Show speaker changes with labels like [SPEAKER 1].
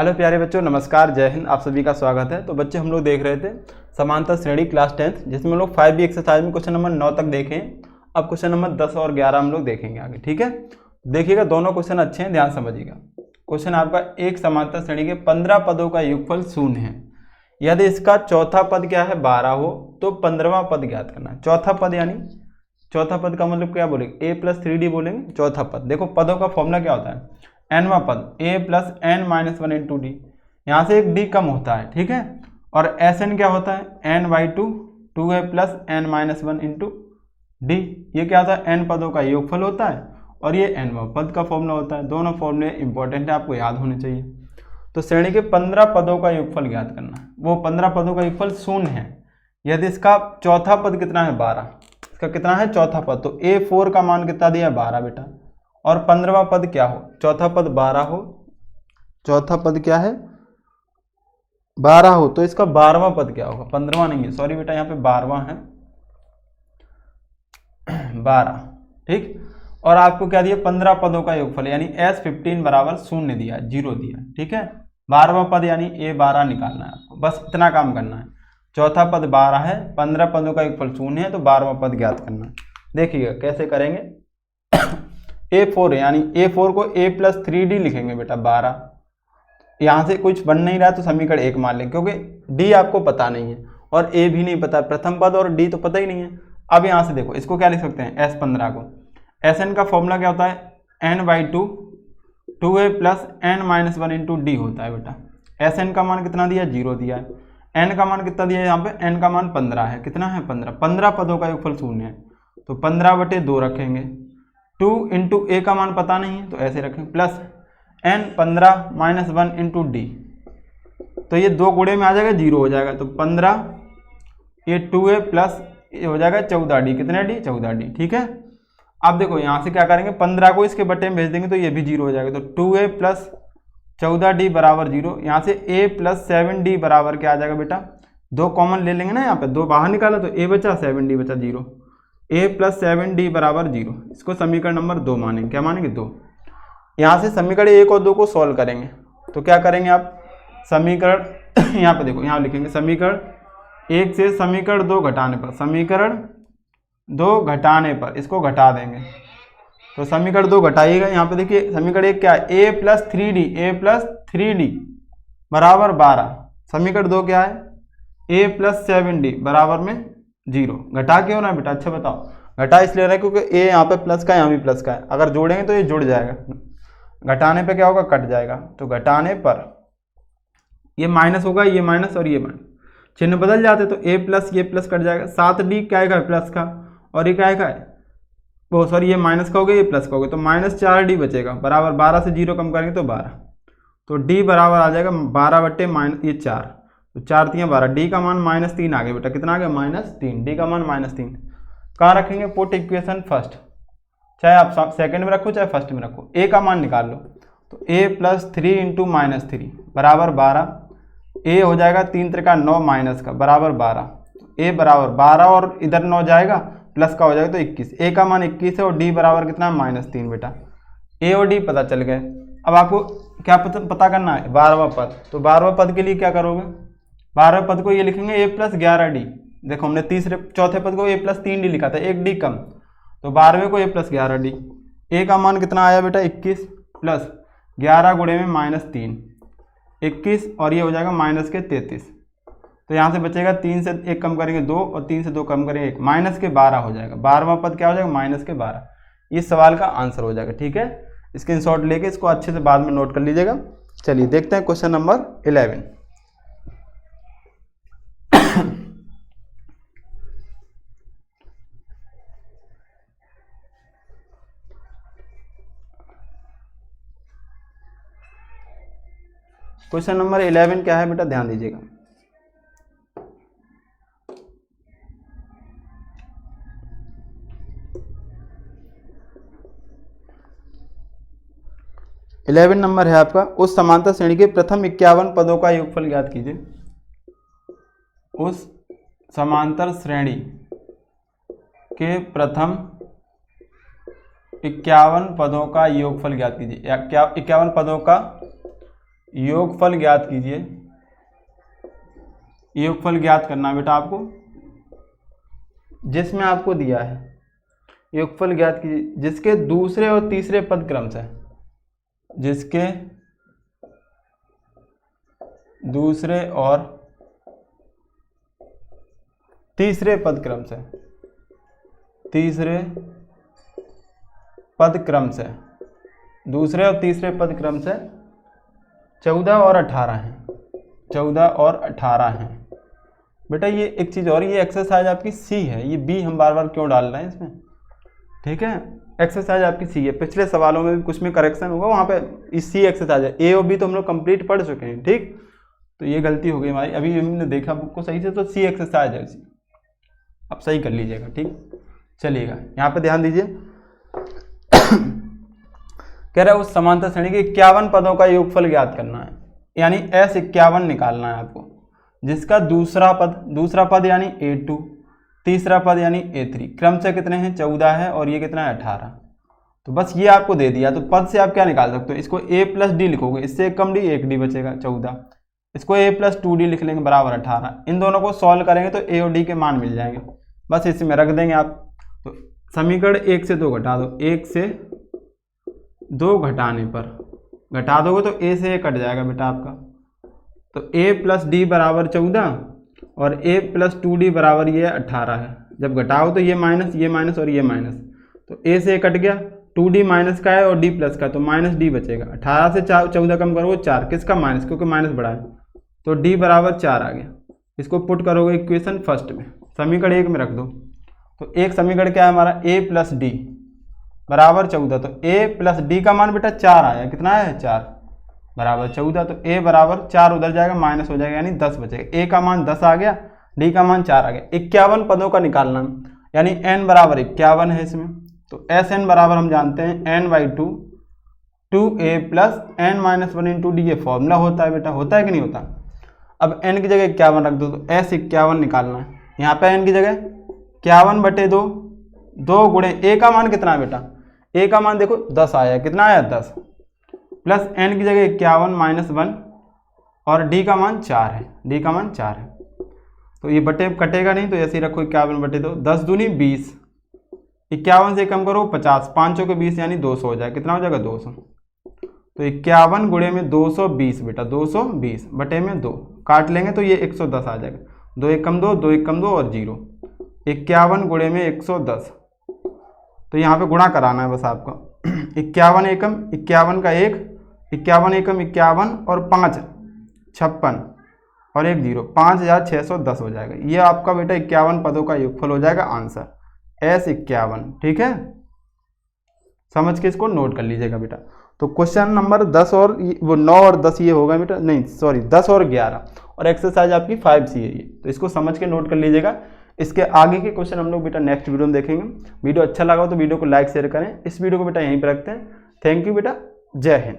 [SPEAKER 1] Hello प्यारे बच्चों, नमस्कार, जय हिंद। आप सभी का स्वागत है। तो बच्चे हम लोग देख रहे थे समांतर श्रेणी क्लास 10th, जिसमें हम लोग 5B एक्सरसाइज में क्वेश्चन नंबर 9 तक देखें। अब क्वेश्चन नंबर 10 और 11 हम लोग देखेंगे आगे। ठीक है, देखिएगा, दोनों क्वेश्चन अच्छे हैं, ध्यान समझिएगा। क्वेश्चन आपका, एक समांतर श्रेणी के 15 पदों का योगफल 0 है। यदि इसका चौथा पद क्या है 12 हो तो 15वां पद ज्ञात करना है। चौथा पद यानी चौथा पद का मतलब क्या बोलेंगे, a+3d बोलेंगे। चौथा पद, देखो पदों का फॉर्मूला क्या होता है, nवां पद a+n-1 इंटू डी। यहाँ से एक d कम होता है, ठीक है। और Sn क्या होता है, n/2 2a+n-1 इंटू डी। ये क्या होता है, n पदों का योगफल होता है और ये nवां पद का फॉर्मूला होता है। दोनों फॉर्मूले इंपॉर्टेंट है, आपको याद होने चाहिए। तो श्रेणी के 15 पदों का योगफल ज्ञात करना है। वो 15 पदों का योगफल 0 है। यदि इसका चौथा पद कितना है 12, इसका कितना है चौथा पद, तो a4 का मान कितना दिया है 12 बेटा। और 15वां पद क्या हो, चौथा पद 12 हो, चौथा पद क्या है 12 हो, तो इसका 12वां पद क्या होगा, 15वां नहीं है, सॉरी बेटा, यहाँ पे 12वां है 12, ठीक। और आपको क्या दिया, 15 पदों का योगफल यानी S15 बराबर 0 दिया, 0 दिया, ठीक है। 12वां पद यानी a12 निकालना है आपको, बस इतना काम करना है। चौथा पद 12 है, 15 पदों का योगफल 0 है, तो 12वां पद ज्ञात करना है। देखिएगा कैसे करेंगे। a4 यानी a4 को a+3d लिखेंगे बेटा 12। यहाँ से कुछ बन नहीं रहा तो समीकरण 1 मान लेंगे, क्योंकि d आपको पता नहीं है और a भी नहीं पता, प्रथम पद और d तो पता ही नहीं है। अब यहाँ से देखो, इसको क्या लिख सकते हैं, S15 को, Sn का फॉर्मूला क्या होता है, n/2 2a+n-1 इंटू डी होता है बेटा। Sn का मान कितना दिया, 0 दिया है। n का मान कितना दिया है, यहाँ पे n का मान 15 है। कितना है 15, 15 पदों का योगफल 0 है, तो 15/2 रखेंगे। 2 इंटू a का मान पता नहीं है तो ऐसे रखें, प्लस n 15-1 इंटू डी, तो ये दो गुणे में आ जाएगा 0 हो जाएगा, तो 15 ये 2a प्लस ये हो जाएगा 14d, कितने डी 14d, ठीक है। अब देखो यहाँ से क्या करेंगे, 15 को इसके बटे में भेज देंगे तो ये भी 0 हो जाएगा, तो 2a प्लस 14d बराबर 0। यहाँ से a+7d बराबर क्या आ जाएगा बेटा, दो कॉमन ले लेंगे ना, यहाँ पे दो बाहर निकाला तो a बचा 7d बचा 0, a+7d बराबर 0। इसको समीकरण नंबर 2 मानेंगे, क्या मानेंगे 2। यहाँ से समीकरण 1 और 2 को सॉल्व करेंगे, तो क्या करेंगे आप, समीकरण यहाँ पे देखो, यहाँ लिखेंगे समीकरण 1 से समीकरण 2 घटाने पर, समीकरण 2 घटाने पर इसको घटा देंगे, तो समीकरण 2 घटाइएगा। यहाँ पे देखिए समीकरण 1 क्या है, a+3d बराबर 12। समीकरण 2 क्या है, a+7d बराबर में 0। घटा क्यों हो रहा है बेटा, अच्छा बताओ। घटा इसलिए रहा है क्योंकि a यहाँ पे प्लस का, यहाँ भी प्लस का है, अगर जोड़ेंगे तो ये जुड़ जाएगा, घटाने पे क्या होगा, कट जाएगा। तो घटाने पर ये माइनस होगा, ये माइनस और ये माइनस, चिन्ह बदल जाते, तो a प्लस ये प्लस कट जाएगा। 7d क्या है प्लस का, और ये क्या है वो, सॉरी ये माइनस का हो गया, ये प्लस का हो गया, तो -4d बचेगा बराबर 12 से 0 कम करेंगे तो 12, तो d बराबर आ जाएगा 12/- ये 4, तो 4 3 12, d का मान -3 आ गया बेटा, कितना आ गया -3, d का मान -3। कहाँ रखेंगे, पुट इक्वेशन फर्स्ट, चाहे आप सेकंड में रखो चाहे फर्स्ट में रखो। a का मान निकाल लो, तो a+3 इंटू -3 बराबर 12, a हो जाएगा 3 त्रिका 9 माइनस का बराबर 12, a बराबर 12 और इधर 9 जाएगा प्लस का हो जाएगा तो 21, a का मान 21 है और d बराबर कितना -3 बेटा। a और d पता चल गए। अब आपको क्या पता करना है, 12वां पद। तो 12वां पद के लिए क्या करोगे, 12वें पद को ये लिखेंगे a+11d। देखो हमने चौथे पद को a+3d लिखा था, एक d कम, तो 12वें को a+11d। a का मान कितना आया बेटा 21 प्लस 11 गुणे में -3, 21 और ये हो जाएगा -33, तो यहाँ से बचेगा 3 से 1 कम करेंगे 2 और 3 से 2 कम करेंगे 1, -12 हो जाएगा। 12वां पद क्या हो जाएगा -12। इस सवाल का आंसर हो जाएगा, ठीक है। स्क्रीनशॉट लेके इसको अच्छे से बाद में नोट कर लीजिएगा। चलिए देखते हैं क्वेश्चन नंबर 11। क्वेश्चन नंबर 11 क्या है बेटा, ध्यान दीजिएगा। इलेवन नंबर है आपका, उस समांतर श्रेणी के प्रथम 51 पदों का योगफल ज्ञात कीजिए। उस समांतर श्रेणी के प्रथम 51 पदों का योगफल ज्ञात कीजिए। 51 पदों का योगफल ज्ञात कीजिए। योगफल ज्ञात करना बेटा आपको, जिसमें आपको दिया है योगफल ज्ञात कीजिए जिसके दूसरे और तीसरे पद क्रम से, जिसके दूसरे और तीसरे पद क्रम से, तीसरे पद क्रम से, दूसरे और तीसरे पद क्रम से 14 और 18 हैं, 14 और 18 हैं। बेटा ये एक चीज़ और, ये एक्सरसाइज आपकी सी है, ये बी हम बार बार क्यों डाल रहे हैं इसमें, ठीक है। एक्सरसाइज आपकी सी है, पिछले सवालों में भी कुछ में करेक्शन होगा, वहाँ पे सी एक्सरसाइज है। ए और बी तो हम लोग कंप्लीट पढ़ चुके हैं, ठीक। तो ये गलती हो गई हमारी, अभी हमने देखा बुक को सही से, तो सी एक्सरसाइज है सी, अब सही कर लीजिएगा, ठीक। चलिएगा यहाँ पे ध्यान दीजिए। कह रहा है उस समांतर श्रेणी के 51 पदों का योगफल ज्ञात करना है, यानी S51 निकालना है आपको, जिसका दूसरा पद यानी A2, तीसरा पद यानी A3, क्रम से कितने हैं 14 है और ये कितना है 18। तो बस ये आपको दे दिया, तो पद से आप क्या निकाल सकते हो, इसको A + D लिखोगे, इससे एक कम D, एक D बचेगा 14, इसको A + 2D लिख लेंगे बराबर 18। इन दोनों को सॉल्व करेंगे तो A और D के मान मिल जाएंगे, बस इसमें रख देंगे आप। तो समीकरण 1 से 2 घटा दो, 1 से 2 घटाने पर, घटा दोगे तो A से A कट जाएगा बेटा आपका, तो A + D बराबर 14 और A + 2D बराबर ये 18 है। जब घटाओ तो ये माइनस और ये माइनस, तो A से A कट गया, 2D माइनस का है और D प्लस का, तो -D बचेगा। 18 से 14 कम करोगे 4, किसका माइनस, क्योंकि माइनस बड़ा है, तो D बराबर 4 आ गया। इसको पुट करोगे इक्वेशन फर्स्ट में, समीकरण 1 में रख दो। तो एक समीकरण क्या है हमारा, A + D बराबर 14, तो A + D का मान बेटा 4 आया, कितना है 4 बराबर 14, तो A बराबर 4 उधर जाएगा, माइनस हो जाएगा, यानी 10 बचेगा। A का मान 10 आ गया, D का मान 4 आ गया। 51 पदों का निकालना, यानी n बराबर 51 है इसमें, तो SN बराबर हम जानते हैं n/2, 2A + n-1 × D, ये फॉर्मूला होता है बेटा, होता है कि नहीं होता। अब n की जगह 51 रख दो, तो S51 निकालना है। यहाँ पे n की जगह 51/2, 2 गुणे A का मान कितना है बेटा, A का मान देखो 10 आया, कितना आया 10, प्लस n की जगह 51 - 1 और D का मान 4 है, D का मान 4 है। तो ये बटे कटेगा नहीं, तो ऐसे ही रखो 51/2, 10 दूनी 20, 51 से कम करो 50, 5 के 20 यानी 200 हो जाएगा, कितना हो जाएगा 200। तो 51 गुणे में 220 बेटा, 220 बटे में 2 काट लेंगे तो ये 110 आ जाएगा, 2 1 कम 2, 2 1 कम 2 और 0, 51 गुणे में 110। तो यहाँ पे गुणा कराना है बस आपको, 51 एकम 51 का 1, 51 एकम 51 और 5 56 और 1 0, 5610 हो जाएगा। ये आपका बेटा 51 पदों का योगफल हो जाएगा, आंसर S51, ठीक है। समझ के इसको नोट कर लीजिएगा बेटा। तो क्वेश्चन नंबर 10 और वो 9 और 10 ये होगा बेटा, नहीं सॉरी 10 और 11, और एक्सरसाइज आपकी 5C है ये, तो इसको समझ के नोट कर लीजिएगा। इसके आगे के क्वेश्चन हम लोग बेटा नेक्स्ट वीडियो में देखेंगे। वीडियो अच्छा लगा हो तो वीडियो को लाइक शेयर करें। इस वीडियो को बेटा यहीं पर रखते हैं। थैंक यू बेटा, जय हिंद।